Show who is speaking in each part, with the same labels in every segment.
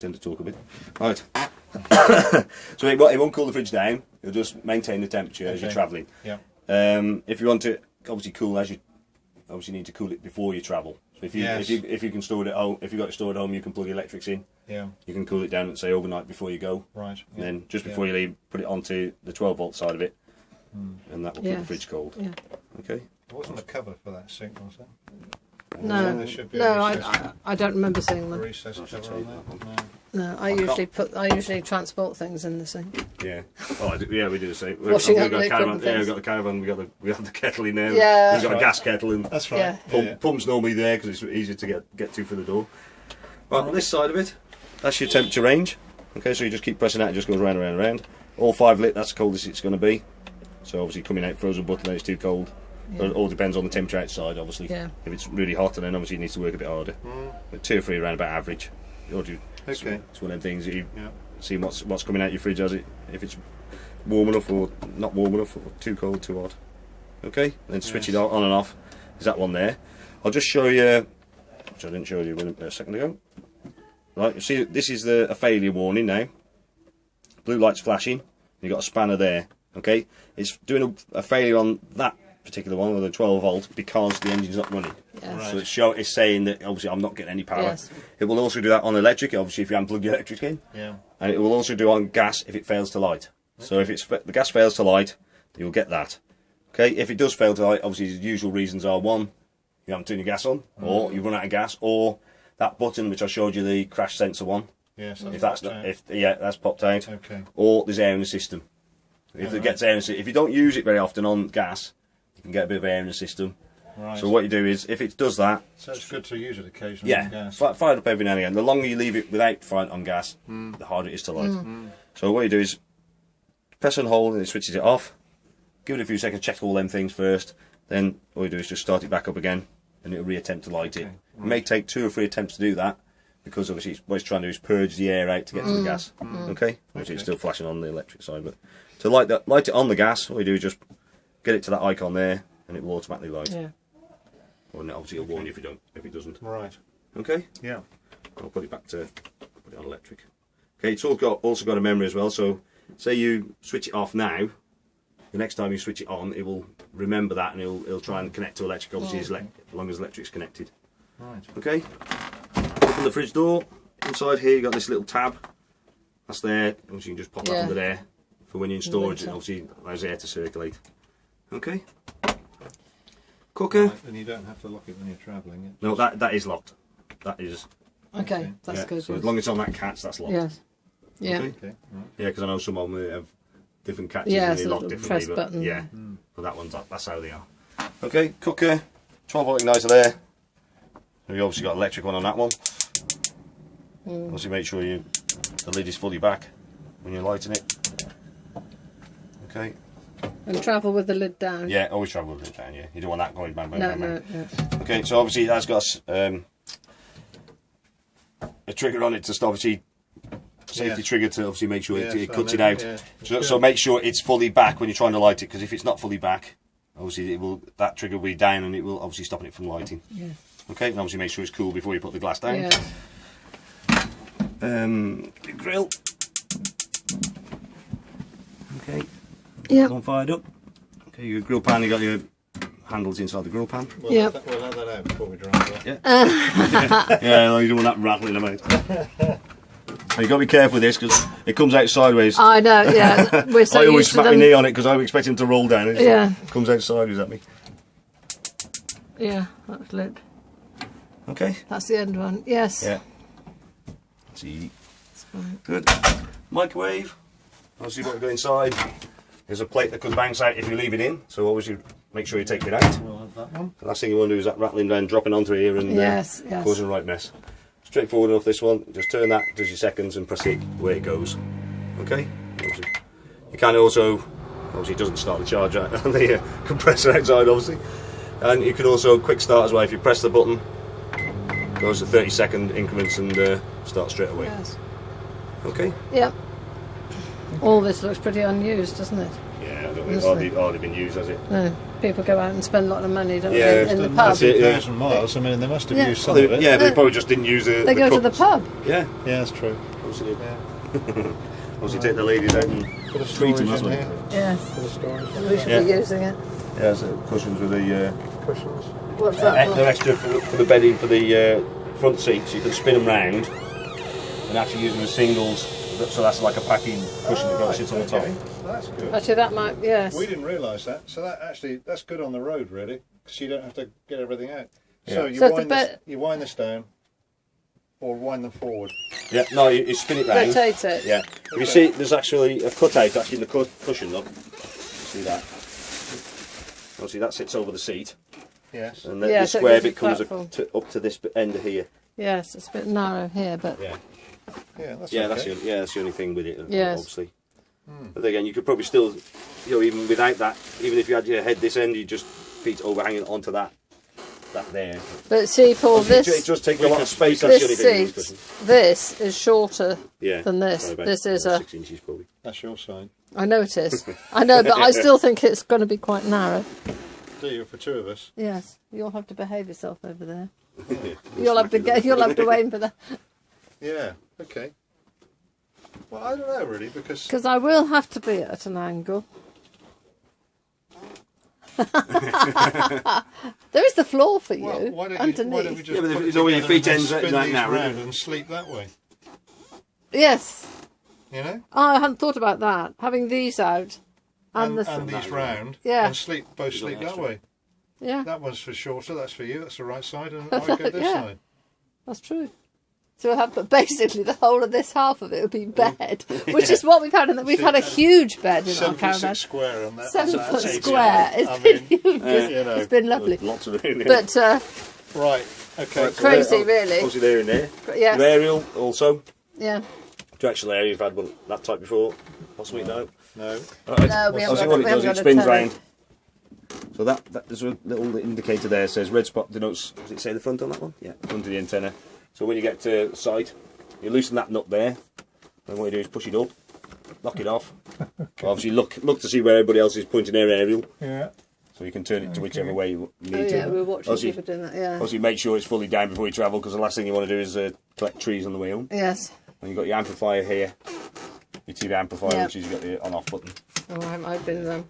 Speaker 1: tend to talk a bit. Right. So it won't cool the fridge down. It'll just maintain the temperature as you're travelling.
Speaker 2: Yeah.
Speaker 1: If you want to obviously cool as you obviously need to cool it before you travel. So if you can store it at home, if you've got it stored at home, you can plug the electrics in.
Speaker 2: Yeah.
Speaker 1: You can cool it down, say overnight before you go.
Speaker 2: Right.
Speaker 1: And then just before you leave, put it onto the 12-volt side of it, and that will keep the fridge cold.
Speaker 3: Yeah.
Speaker 1: Okay.
Speaker 2: There wasn't a cover for that sink, was there?
Speaker 3: No,
Speaker 2: There should be
Speaker 3: I don't remember seeing
Speaker 2: a
Speaker 3: them.
Speaker 2: recessed cover on that.
Speaker 3: No, I usually transport things in the sink.
Speaker 1: Yeah. Oh, yeah, we do the same.
Speaker 3: Washing
Speaker 1: we've
Speaker 3: up
Speaker 1: got a
Speaker 3: liquid
Speaker 1: caravan.
Speaker 3: and
Speaker 1: Yeah, we've
Speaker 3: things.
Speaker 1: got the caravan. We got the kettle in there.
Speaker 3: Yeah.
Speaker 1: We've got a gas kettle and
Speaker 2: That's right.
Speaker 3: Yeah.
Speaker 1: pump's normally there because it's easier to get to for the door. Right, on this side of it, that's your temperature range. Okay, so you just keep pressing that, it just goes round and round and round. All 5 lit, that's the coldest it's going to be. So obviously coming out frozen button, then it's too cold.
Speaker 3: Yeah.
Speaker 1: It all depends on the temperature outside, obviously.
Speaker 3: Yeah.
Speaker 1: If it's really hot, then obviously it needs to work a bit harder. But 2 or 3 around about average.
Speaker 2: Okay.
Speaker 1: It's one of them things that you
Speaker 2: Yeah.
Speaker 1: see what's coming out your fridge as it, if it's warm enough or not warm enough, or too cold, too hot. Okay, then switch it on and off. Is that one there? I'll just show you, which I didn't show you a second ago. Right, you see this is a failure warning now. Blue light's flashing. You've got a spanner there. Okay, it's doing a failure on that particular one with a 12-volt because the engine's not running.
Speaker 3: Yes.
Speaker 1: So it's saying that obviously I'm not getting any power.
Speaker 3: Yes.
Speaker 1: It will also do that on electric, obviously if you unplug your electric in.
Speaker 2: Yeah.
Speaker 1: And it will also do on gas if it fails to light. So if the gas fails to light, you'll get that. Okay, if it does fail to light, obviously the usual reasons are: 1, you haven't turned your gas on, or you run out of gas, or that button which I showed you, the crash sensor one.
Speaker 2: Yes.
Speaker 1: If that's that's popped out.
Speaker 2: Okay.
Speaker 1: Or there's air in the system. If it gets air in the system, if you don't use it very often on gas, you can get a bit of air in the system.
Speaker 2: Right.
Speaker 1: So what you do is, if it does that,
Speaker 2: So it's good to use it occasionally on gas.
Speaker 1: fire it up every now and again. The longer you leave it without firing it on gas, the harder it is to light. So what you do is press and hold, and it switches it off. Give it a few seconds, check all them things first. Then all you do is just start it back up again, and it'll reattempt to light it. It may take 2 or 3 attempts to do that, because obviously what it's trying to do is purge the air out to get to the gas. Okay, obviously it's still flashing on the electric side, but to light it on the gas, all you do is just get it to that icon there, and it will automatically light.
Speaker 3: Yeah.
Speaker 1: And obviously it'll warn you if it doesn't.
Speaker 2: Right.
Speaker 1: Okay.
Speaker 2: Yeah.
Speaker 1: I'll put it back to put it on electric. Okay, it's also got a memory as well. So say you switch it off now, the next time you switch it on, it will remember that, and it'll try and connect to electric. Obviously, as long as electric's connected.
Speaker 2: Right.
Speaker 1: Okay. Open the fridge door. Inside here, you got this little tab. That's there. Obviously, you can just pop that under there for when you're in storage. It obviously allows air to circulate. Okay. Cooker.
Speaker 2: Right, and you don't have to lock it when you're travelling.
Speaker 1: No, that is locked. That is.
Speaker 3: Okay, that's
Speaker 1: Yeah,
Speaker 3: good.
Speaker 1: so as long as it's on that catch, that's locked.
Speaker 3: Yes. Yeah.
Speaker 1: Okay.
Speaker 2: Okay. Right.
Speaker 1: Yeah, because I know some of them have different catches
Speaker 3: Yeah,
Speaker 1: and they
Speaker 3: it's a
Speaker 1: lock
Speaker 3: little
Speaker 1: differently.
Speaker 3: press
Speaker 1: But
Speaker 3: button.
Speaker 1: yeah, but that one's that's how they are. Okay, cooker, 12-volt igniter there. So you obviously got electric one on that one. Obviously, make sure the lid is fully back when you're lighting it. Okay.
Speaker 3: And travel with the lid down.
Speaker 1: Yeah, always travel with it down. Yeah, you don't want that going bang bang
Speaker 3: No,
Speaker 1: bang bang.
Speaker 3: no.
Speaker 1: Okay, so obviously it has got a trigger on it to obviously safety trigger to obviously make sure it cuts it out. Yeah. So make sure it's fully back when you're trying to light it, because if it's not fully back, obviously that trigger will be down and it will obviously stop it from lighting.
Speaker 3: Yeah.
Speaker 1: Okay, and obviously make sure it's cool before you put the glass down.
Speaker 3: Yeah.
Speaker 1: The grill. Okay.
Speaker 3: Yeah.
Speaker 1: All fired up. Okay, your grill pan, you got your handles inside the grill pan.
Speaker 2: We'll
Speaker 3: Yep.
Speaker 2: let that out before we drive it.
Speaker 1: Yeah. Yeah, you don't want that rattling about. You've got to be careful with this because it comes out sideways.
Speaker 3: I know, yeah. We're so
Speaker 1: I always
Speaker 3: used to
Speaker 1: smack my
Speaker 3: them.
Speaker 1: knee on it because I'm expecting to roll down. It comes out sideways at me.
Speaker 3: Yeah, that's lit.
Speaker 1: Okay.
Speaker 3: That's the end one. Yes.
Speaker 1: Yeah. Let's see.
Speaker 3: That's fine.
Speaker 1: Good. Microwave. Obviously, what we got inside. There's a plate that could bounce out if you leave it in. So obviously, make sure you take it out.
Speaker 2: We'll have that one.
Speaker 1: The last thing you want to do is that rattling down, dropping onto here and
Speaker 3: Yes.
Speaker 1: causing a right mess. Straightforward enough, this one. Just turn that, does your seconds, and press it where it goes. Okay? Obviously. You can also, obviously it doesn't start the charge on the compressor outside, obviously. And you can also quick start as well. If you press the button, it goes to 30-second increments and start straight away.
Speaker 3: Yes.
Speaker 1: Okay?
Speaker 3: Yep. All this looks pretty unused, doesn't it?
Speaker 1: Yeah, I don't think it's hardly been used, has it?
Speaker 3: No. People go out and spend a lot of money, don't
Speaker 1: Yeah,
Speaker 3: they, in the
Speaker 2: Done
Speaker 3: pub?
Speaker 2: 50,000 miles. I mean, they must have used some of it.
Speaker 1: Yeah, they probably just didn't use the
Speaker 3: They go to the
Speaker 1: cups.
Speaker 3: pub.
Speaker 1: Yeah.
Speaker 2: Yeah, that's true.
Speaker 1: Absolutely.
Speaker 2: Yeah.
Speaker 1: Obviously, take the ladies out and
Speaker 2: Bit of
Speaker 1: treat
Speaker 2: storage
Speaker 1: them, that's
Speaker 2: in
Speaker 1: what
Speaker 2: here.
Speaker 3: Yes.
Speaker 2: Bit of storage.
Speaker 3: We should
Speaker 1: Yeah.
Speaker 3: be using it.
Speaker 1: Yeah, so cushions with the
Speaker 2: Cushions.
Speaker 3: What's that for?
Speaker 1: they're extra for the bedding for the front seat, so you can spin them round and actually use them as singles. So that's like a packing cushion that goes sits on the top.
Speaker 2: Okay, that's good.
Speaker 3: Actually, that might, yes.
Speaker 2: We didn't realise that. So that's good on the road, really, because you don't have to get everything out.
Speaker 1: Yeah.
Speaker 2: So you
Speaker 3: So it's
Speaker 2: wind
Speaker 3: a
Speaker 2: this,
Speaker 3: bit-
Speaker 2: you wind this down, or wind them forward.
Speaker 1: Yeah, no, you spin it round.
Speaker 3: Rotate it.
Speaker 1: Yeah. If you see, there's actually a cutout actually in the cushion. Look, see that? Obviously, that sits over the seat,
Speaker 2: Yes.
Speaker 1: and then
Speaker 3: Yeah,
Speaker 1: the
Speaker 3: so it
Speaker 1: square
Speaker 3: gives you
Speaker 1: bit comes
Speaker 3: platform.
Speaker 1: up to this end here.
Speaker 3: Yes, it's a bit narrow here, but
Speaker 1: Yeah.
Speaker 2: Yeah, that's
Speaker 1: Yeah,
Speaker 2: okay.
Speaker 1: that's the only thing with it.
Speaker 3: Yes.
Speaker 1: Obviously. But again, you could probably still, even without that, even if you had your head this end, you just feet overhanging onto that there.
Speaker 3: but see, Paul,
Speaker 1: It
Speaker 3: this
Speaker 1: does take a lot of space. That's the only
Speaker 3: this
Speaker 1: thing. with these
Speaker 3: seat,
Speaker 1: cushions.
Speaker 3: this is shorter
Speaker 1: Yeah.
Speaker 3: than this.
Speaker 1: Sorry about
Speaker 3: This is
Speaker 1: about
Speaker 3: a.
Speaker 1: 6 inches probably.
Speaker 2: That's your side.
Speaker 3: I know it is. I know, but I still think it's going to be quite narrow.
Speaker 2: Do you for two of us?
Speaker 3: Yes, you'll have to behave yourself over there.
Speaker 1: Yeah.
Speaker 3: You'll have to get. You'll have to aim for that
Speaker 2: Yeah. Okay. Well, I don't know really, because
Speaker 3: because I will have to be at an angle. There is the floor for you
Speaker 2: well, why don't
Speaker 3: underneath.
Speaker 2: we just
Speaker 1: Yeah, but if
Speaker 2: put
Speaker 1: it's
Speaker 2: it
Speaker 1: all your
Speaker 2: together
Speaker 1: feet
Speaker 2: and
Speaker 1: ends
Speaker 2: then
Speaker 1: out
Speaker 2: spin
Speaker 1: like
Speaker 2: these
Speaker 1: that,
Speaker 2: round
Speaker 1: really.
Speaker 2: and sleep that way?
Speaker 3: Yes.
Speaker 2: You know,
Speaker 3: Oh, I hadn't thought about that. Having these out and,
Speaker 2: and these round,
Speaker 3: Yeah.
Speaker 2: and both sleep that way.
Speaker 3: yeah,
Speaker 2: That one's for shorter. That's for you. That's the right side, and I go this
Speaker 3: Yeah.
Speaker 2: side.
Speaker 3: that's true. So we'll have, but basically the whole of this half of it would be bed, which is what we've had. And we've had a huge bed in our
Speaker 2: 7 foot
Speaker 3: caravan.
Speaker 2: 6 square on that.
Speaker 3: 7
Speaker 2: on
Speaker 3: foot
Speaker 2: that seat.
Speaker 3: square. It's
Speaker 2: I
Speaker 3: been,
Speaker 2: mean,
Speaker 3: it's been lovely.
Speaker 1: Lots of room.
Speaker 3: But
Speaker 2: right. Okay.
Speaker 3: crazy, really.
Speaker 1: Obviously, they're in there.
Speaker 3: Yes.
Speaker 1: Your aerial also.
Speaker 3: Yeah.
Speaker 1: Directional area. You've had one that type before. Possibly no.
Speaker 2: No.
Speaker 1: Right.
Speaker 3: No, we haven't
Speaker 1: Obviously,
Speaker 3: got
Speaker 1: what
Speaker 3: it-
Speaker 1: it
Speaker 3: we
Speaker 1: does,
Speaker 3: haven't
Speaker 1: it
Speaker 3: got a
Speaker 1: spins
Speaker 3: turret.
Speaker 1: round. So that there's a little indicator there. Says red spot denotes. Does it say the front on that one? Yeah, front of the antenna. So when you get to sight, you loosen that nut there, and what you do is push it up, knock it off. Obviously, look to see where everybody else is pointing their aerial,
Speaker 2: Yeah.
Speaker 1: so you can turn it to whichever way you need
Speaker 3: Oh,
Speaker 1: to.
Speaker 3: yeah, we're watching
Speaker 1: Obviously-
Speaker 3: people doing that. Yeah.
Speaker 1: Obviously, make sure it's fully down before you travel, because the last thing you want to do is collect trees on the way home.
Speaker 3: Yes.
Speaker 1: And you've got your amplifier here, your TV amplifier,
Speaker 3: Yeah.
Speaker 1: which is you've got the on-off button.
Speaker 3: Oh, I've been
Speaker 1: Go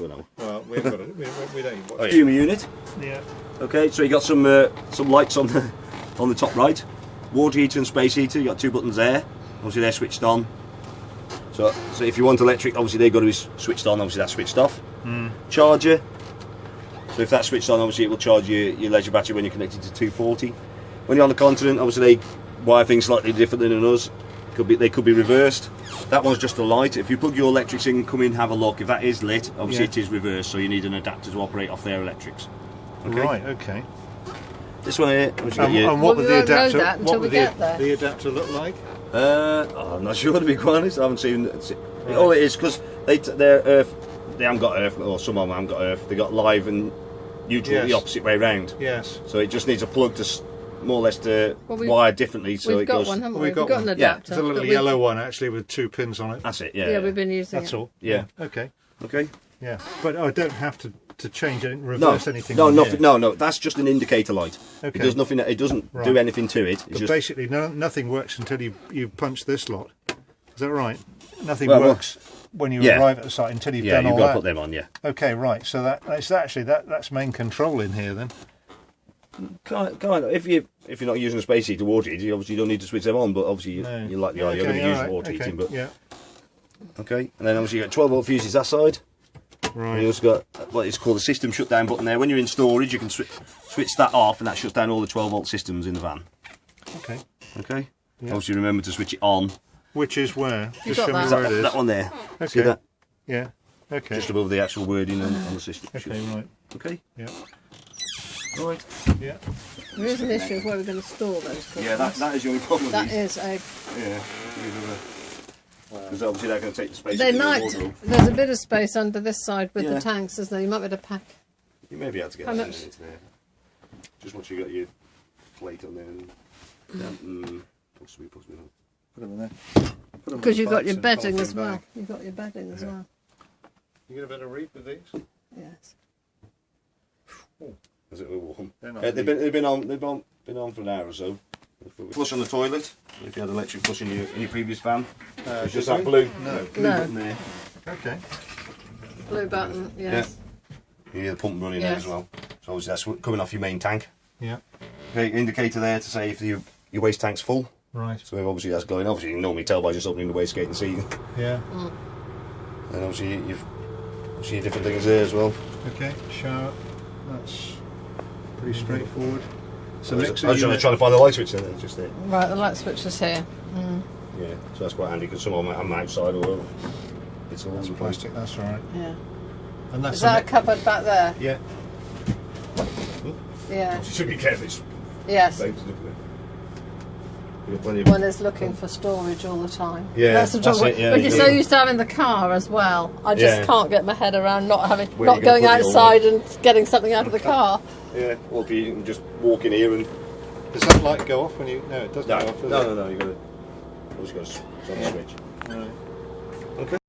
Speaker 1: now.
Speaker 2: Well, we haven't got it. We don't.
Speaker 1: Oh, Humour unit.
Speaker 2: Yeah.
Speaker 1: Okay, so you got some lights on the top right. Water heater and space heater. You got 2 buttons there. Obviously they're switched on. So if you want electric, obviously they've got to be switched on. Obviously that's switched off. Charger. So if that's switched on, obviously it will charge your leisure battery when you're connected to 240. When you're on the continent, obviously they wire things slightly different than us. They could be reversed. That one's just a light. If you plug your electrics in, come in, have a look. If that is lit, obviously
Speaker 2: Yeah.
Speaker 1: it is reversed. So you need an adapter to operate off their electrics. Okay.
Speaker 2: Right. Okay.
Speaker 1: This one here. Obviously got your-
Speaker 2: And what
Speaker 3: Well,
Speaker 2: would
Speaker 3: we
Speaker 2: the
Speaker 3: won't know
Speaker 2: adapter?
Speaker 3: that until
Speaker 2: What
Speaker 3: we
Speaker 2: would
Speaker 3: get there.
Speaker 2: the adapter look like?
Speaker 1: I'm not sure, to be quite honest. I haven't seen. All it is because they're Earth. They haven't got Earth, or some of them haven't got Earth. They got live and neutral the
Speaker 2: Yes.
Speaker 1: opposite way round.
Speaker 2: Yes.
Speaker 1: So it just needs a plug to more or less to
Speaker 3: Well, we've-
Speaker 1: wire differently. So
Speaker 3: We've
Speaker 1: it
Speaker 3: got
Speaker 1: goes.
Speaker 3: one, haven't we?
Speaker 2: We've
Speaker 3: We've
Speaker 2: got
Speaker 3: got an
Speaker 2: one.
Speaker 1: Yeah.
Speaker 3: adapter.
Speaker 2: There's a little
Speaker 3: but we-
Speaker 2: yellow one actually with 2 pins on it.
Speaker 1: That's it. Yeah.
Speaker 3: Yeah, we've been using
Speaker 2: That's
Speaker 3: it.
Speaker 2: all.
Speaker 1: Yeah.
Speaker 2: Okay.
Speaker 1: Okay.
Speaker 2: Yeah. But I don't have to change it,
Speaker 1: No.
Speaker 2: reverse anything.
Speaker 1: No.
Speaker 2: on
Speaker 1: Nothing.
Speaker 2: here.
Speaker 1: No. That's just an indicator light.
Speaker 2: Okay.
Speaker 1: It does nothing. It doesn't do
Speaker 2: Right.
Speaker 1: anything to it. It's
Speaker 2: But
Speaker 1: just.
Speaker 2: basically, nothing works until you punch this lot. Is that right? Nothing
Speaker 1: Well,
Speaker 2: works when you
Speaker 1: yeah.
Speaker 2: arrive at the site until you've
Speaker 1: Yeah,
Speaker 2: done
Speaker 1: you've
Speaker 2: all
Speaker 1: got to
Speaker 2: that.
Speaker 1: put them on. Yeah.
Speaker 2: Okay, right. So that's actually that's main control in here then.
Speaker 1: Kind of. If you're not using a space heater, water heater, you obviously don't need to switch them on. But obviously
Speaker 2: No.
Speaker 1: you like the idea. You're going to
Speaker 2: all
Speaker 1: use
Speaker 2: right,
Speaker 1: water
Speaker 2: okay,
Speaker 1: heating. But
Speaker 2: yeah,
Speaker 1: okay. And then obviously you got 12-volt fuses that side. And
Speaker 2: right.
Speaker 1: you also got what is called a system shutdown button there. When you're in storage, you can switch that off, and that shuts down all the 12-volt systems in the van.
Speaker 2: Okay.
Speaker 1: Okay.
Speaker 2: Yeah.
Speaker 1: Obviously, remember to switch it on.
Speaker 2: Which is where?
Speaker 3: You
Speaker 2: Just
Speaker 3: got
Speaker 2: show me
Speaker 3: that?
Speaker 2: where it is.
Speaker 1: That one there.
Speaker 2: Okay.
Speaker 1: See that?
Speaker 2: Yeah. Okay.
Speaker 1: Just above the actual wording on the system.
Speaker 2: Okay. Right.
Speaker 1: Okay.
Speaker 2: Yeah.
Speaker 1: Right.
Speaker 2: Yeah.
Speaker 3: There is an issue of where we're going to store those.
Speaker 1: Yeah, that is the only problem.
Speaker 3: That
Speaker 1: with these.
Speaker 3: is a.
Speaker 1: Yeah. Because obviously they're going to take the space.
Speaker 3: They
Speaker 1: in the
Speaker 3: might.
Speaker 1: wardrobe.
Speaker 3: There's a bit of space under this side with
Speaker 1: Yeah.
Speaker 3: the tanks, isn't there? You might be able to pack.
Speaker 1: You may be able to get
Speaker 3: How
Speaker 1: that
Speaker 3: much?
Speaker 1: into there. Just once you got your plate on there. And, possibly not.
Speaker 2: Put them in there.
Speaker 3: Because you've got your bedding as well. You've got your bedding as well.
Speaker 2: You get a bit of reap with these?
Speaker 3: Yes.
Speaker 1: Is it warm?
Speaker 2: They're not
Speaker 1: They've been on for an hour or so. Flush on the toilet. If you had electric flush in your previous van, it's just
Speaker 2: did
Speaker 1: that
Speaker 2: we?
Speaker 1: blue.
Speaker 2: No.
Speaker 1: Blue
Speaker 3: No.
Speaker 1: button there.
Speaker 2: Okay.
Speaker 3: Blue button, yes.
Speaker 1: You hear the pump running there
Speaker 3: Yes.
Speaker 1: as well. So obviously that's coming off your main tank.
Speaker 2: Yeah.
Speaker 1: Okay, indicator there to say if your waste tank's full.
Speaker 2: Right.
Speaker 1: So obviously that's glowing. Obviously you can normally tell by just opening the wastegate and seeing.
Speaker 2: Yeah.
Speaker 1: And obviously you've your different things there as well.
Speaker 2: Okay. Shower. That's pretty straightforward. So
Speaker 1: I was
Speaker 2: mixer.
Speaker 1: just trying to find the light switch there, just there.
Speaker 3: Right, the light switch is here.
Speaker 1: Yeah, so that's quite handy because some of them I'm outside or it's all
Speaker 2: That's plastic. That's all right.
Speaker 3: Yeah.
Speaker 2: And that's
Speaker 3: Is that a
Speaker 2: mi-
Speaker 3: cupboard back there?
Speaker 2: Yeah.
Speaker 3: Yeah.
Speaker 1: You should be careful. It's
Speaker 3: Yes.
Speaker 1: baked, isn't it? You've got plenty of
Speaker 3: One is looking for storage all the time.
Speaker 1: Yeah,
Speaker 3: that's the
Speaker 1: that's
Speaker 3: trouble.
Speaker 1: it, yeah,
Speaker 3: When you're
Speaker 1: you
Speaker 3: so
Speaker 1: do.
Speaker 3: used to having the car as well, I just
Speaker 1: Yeah.
Speaker 3: can't get my head around not
Speaker 1: Where you
Speaker 3: going
Speaker 1: gonna put it all?
Speaker 3: outside and getting something out of the car.
Speaker 1: Yeah, or if you can just walk in here and
Speaker 2: Does that light go off when you? No, it doesn't
Speaker 1: no,
Speaker 2: go off. Does
Speaker 1: no,
Speaker 2: it?
Speaker 1: no, no, you got to. Always got to switch.
Speaker 2: Right.